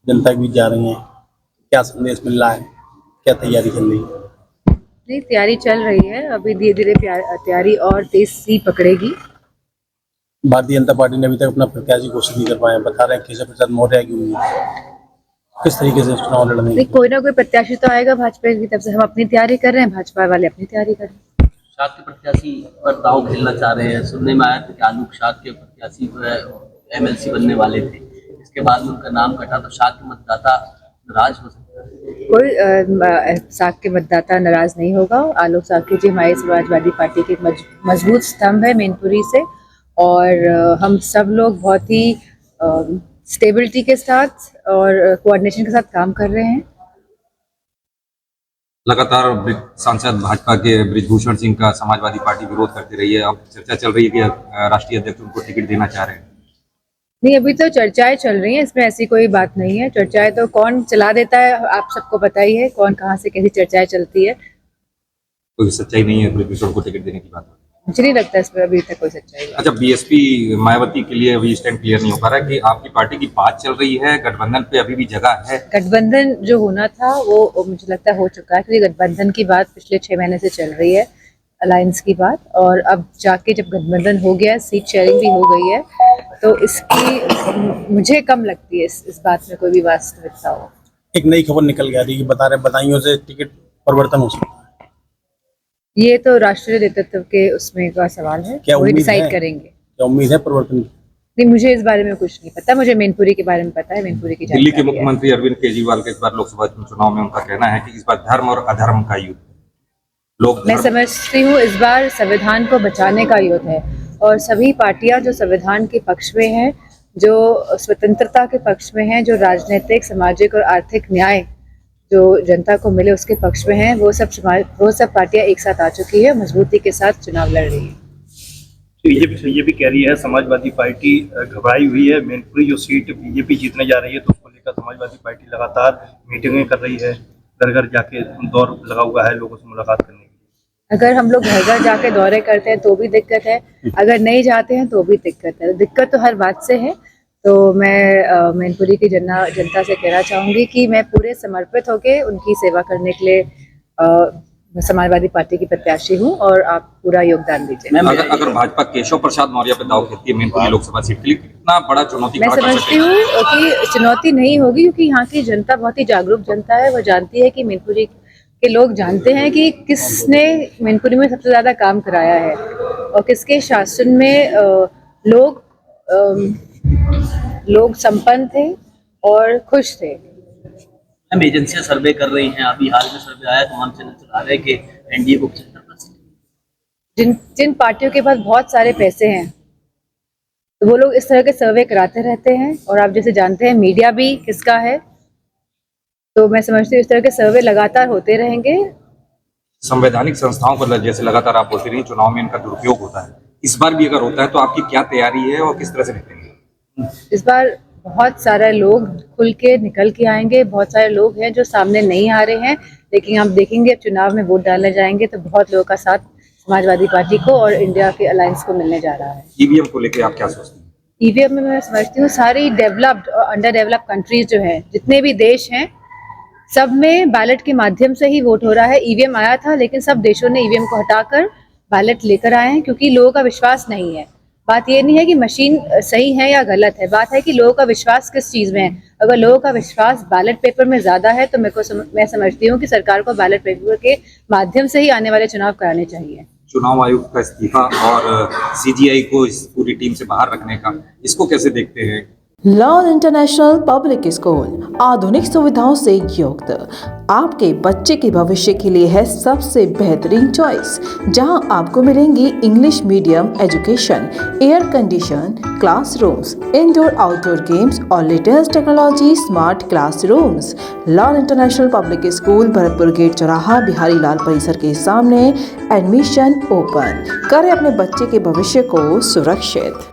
जनता के बीच जा रही हैं, क्या संदेश मिल रहा है, क्या तैयारी चल रही है? नहीं, तैयारी चल रही है। अभी धीरे-धीरे तैयारी और तेज सी पकड़ेगी। भारतीय जनता पार्टी ने अभी तक अपना प्रत्याशी घोषित नहीं कर पाए हैं, बता रहे हैं केशव प्रसाद मौर्य की उम्मीद। किस तरीके से चुनाव लड़ने नहीं, की? कोई ना कोई प्रत्याशी तो आएगा भाजपा की तरफ से। हम अपनी तैयारी कर रहे हैं, भाजपा वाले अपनी तैयारी कर रहे हैं। शाद के प्रत्याशी पर दांव खेलना चाह रहे हैं। सुनने में आया था कि आलोक शाद के प्रत्याशी जो है एमएलसी बनने वाले थे, इसके बाद में उनका नाम कटा, तो शाद के मतदाता नाराज हो सकता है। कोई साग के मतदाता नाराज नहीं होगा। आलोक साकी जी हमारी समाजवादी पार्टी के मजबूत स्तंभ है मैनपुरी से, और हम सब लोग बहुत ही स्टेबिलिटी के साथ और कोऑर्डिनेशन के साथ काम कर रहे हैं। लगातार सांसद भाजपा के बृजभूषण सिंह का समाजवादी पार्टी विरोध करती रही है। अब चर्चा चल रही है कि राष्ट्रीय अध्यक्ष उनको टिकट देना चाह रहे हैं। नहीं, अभी तो चर्चाएं चल रही हैं, इसमें ऐसी कोई बात नहीं है। चर्चाएं तो कौन चला देता है आप सबको पता ही है, कौन कहाँ से कैसी चर्चाएं चलती है। कोई सच्चाई नहीं है बृजभूषण को टिकट देने की बात। मुझे नहीं लगता इसमें अभी तक कोई सच्चाई है। अच्छा, बीएसपी मायावती के लिए अभी स्टैंड क्लियर नहीं हो पा रहा है कि आपकी पार्टी की बात चल रही है, गठबंधन पे अभी भी जगह है? गठबंधन जो होना था वो मुझे लगता है हो चुका है, क्योंकि गठबंधन की बात पिछले 6 महीने से चल रही है, अलायंस की बात। और अब जाके जब गठबंधन हो गया, सीट शेयरिंग भी हो गई है, तो इसकी मुझे कम लगती है इस बात में कोई भी वास्तविकता हो। एक नई खबर निकल गया थी कि बता रहे बदायूं से टिकट परिवर्तन हो सकता है। ये तो राष्ट्रीय नेतृत्व के उसमें का सवाल है, क्या वो उम्मीद डिसाइड है? करेंगे। क्या उम्मीद है परिवर्तन की? नहीं, मुझे इस बारे में कुछ नहीं पता। मुझे मैनपुरी के बारे में पता है, मैनपुरी की दिल्ली के जानकारी है। मुख्यमंत्री अरविंद केजरीवाल के इस बार लोकसभा चुनाव में उनका कहना है कि इस बार धर्म और अधर्म का युद्ध है। लोग मैं समझती हूँ इस बार संविधान को बचाने का युद्ध है, और सभी पार्टियां जो संविधान के पक्ष में हैं, जो स्वतंत्रता के पक्ष में हैं, जो राजनीतिक, सामाजिक और आर्थिक न्याय जो जनता को मिले उसके पक्ष में हैं, वो सब पार्टियां एक साथ आ चुकी है, मजबूती के साथ चुनाव लड़ रही है। बीजेपी कह रही है समाजवादी पार्टी घबराई हुई है। मैनपुरी जो सीट बीजेपी जीतने जा रही है, तो उसको लेकर समाजवादी पार्टी लगातार मीटिंगें कर रही है, घर घर जाके दौर लगा हुआ है लोगों से मुलाकात करने के लिए। अगर हम लोग घर घर जाके दौरे करते हैं तो भी दिक्कत है, अगर नहीं जाते हैं तो भी दिक्कत है। दिक्कत तो हर बात से है। तो मैं मैनपुरी की जनता से कहना चाहूँगी कि मैं पूरे समर्पित होकर उनकी सेवा करने के लिए समाजवादी पार्टी की प्रत्याशी हूँ, और आप पूरा योगदान दीजिए। अगर भाजपा केशव प्रसाद मौर्य पे दाव खेलती है मैनपुरी लोकसभा सीट के लिए, कितना बड़ा चुनौती मैं समझती हूँ कि चुनौती नहीं होगी, क्योंकि यहाँ की जनता बहुत ही जागरूक जनता है। वो जानती है कि मैनपुरी के लोग जानते हैं कि किसने मैनपुरी में सबसे ज्यादा काम कराया है, और किसके शासन में लोग संपन्न थे और खुश थे। हम एजेंसियां सर्वे कर रही हैं। अभी हाल में सर्वे आया, तमाम चैनल चला रहे हैं कि एनडीए को 75%। जिन पार्टियों के पास बहुत सारे पैसे हैं, तो वो लोग इस तरह के सर्वे कराते रहते हैं, और आप जैसे जानते हैं मीडिया भी किसका है। तो मैं समझती हूँ इस तरह के सर्वे लगातार होते रहेंगे। संवैधानिक संस्थाओं को जैसे लगातार आप बोलते रही चुनाव में इनका दुरुपयोग होता है, इस बार भी अगर होता है तो आपकी क्या तैयारी है और किस तरह से निकलेंगे? इस बार बहुत सारे लोग खुल के निकल के आएंगे। बहुत सारे लोग हैं जो सामने नहीं आ रहे हैं, लेकिन आप देखेंगे अब चुनाव में वोट डालने जाएंगे तो बहुत लोगों का साथ समाजवादी पार्टी को और इंडिया के अलायंस को मिलने जा रहा है। ईवीएम को लेकर आप क्या सोचते हैं? ईवीएम में मैं समझती हूँ सारी डेवलप्ड और अंडर डेवलप्ड कंट्रीज जो हैं, जितने भी देश हैं, सब में बैलेट के माध्यम से ही वोट हो रहा है। ईवीएम आया था, लेकिन सब देशों ने ईवीएम को हटाकर बैलेट लेकर आए हैं, क्योंकि लोगों का विश्वास नहीं है। बात ये नहीं है कि मशीन सही है या गलत है, बात है कि लोगों का विश्वास किस चीज़ में है। अगर लोगों का विश्वास बैलेट पेपर में ज़्यादा है, तो मैं समझती हूँ कि सरकार को बैलेट पेपर के माध्यम से ही आने वाले चुनाव कराने चाहिए। चुनाव आयोग का इस्तीफा और सीजीआई को इस पूरी टीम से बाहर रखने का, इसको कैसे देखते हैं? लॉन इंटरनेशनल पब्लिक स्कूल आधुनिक सुविधाओं से युक्त आपके बच्चे के भविष्य के लिए है सबसे बेहतरीन चॉइस, जहां आपको मिलेंगी English medium education, air condition classrooms, indoor outdoor games और latest technology smart classrooms. Lawn International Public School, Bharatpur gate चौराहा, बिहारी लाल परिसर के सामने। Admission open. करें अपने बच्चे के भविष्य को सुरक्षित।